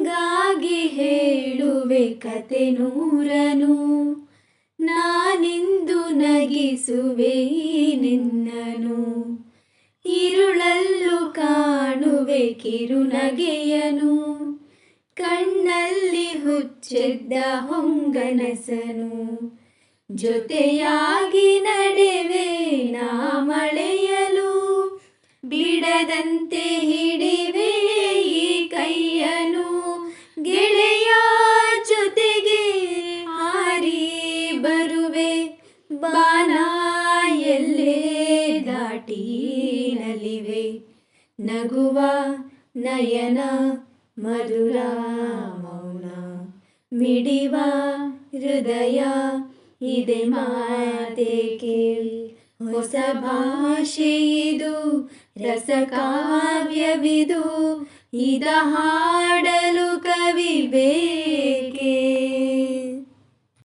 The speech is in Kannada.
ನಿಂಗಾಗಿ ಹೇಳುವೆ ಕತೆ ನೂರನು, ನಾನಿಂದು ನಗಿಸುವೆ ನಿನ್ನನು. ഇരുಳಲ್ಲೂ ಕಾಣುವೆ ಕಿರುನಗೆಯನು, ಕಣ್ಣಲ್ಲಿ ಹುಚ್ಚೆದ್ದ ಹೊಂಗನಸನು. ಜೊತೆಯಾಗಿ ನಡೆವೆ ನಾ ಮಳೆಯಲು, ಬಿಡದಂತೆ ಹಿಡಿವೆ ಈ ಕೈಯನು. ಗೆಳೆಯ ಜೊತೆಗೆ ಹಾರಿ ಬರುವೆ, ಬಾನ ಎಲ್ಲೇ ದಾಟಿ ನಲಿವೆ. ನಗುವ ನಯನ ಮಧುರ ಮೌನ, ಮಿಡಿವ ಹೃದಯ ಇದೆ ಮಾತೇಕೆ. ಹೊಸ ಭಾಷೆಯಿದು ರಸಕಾವ್ಯವಿದು, ಇದ ಹಾಡಲು ಕವಿ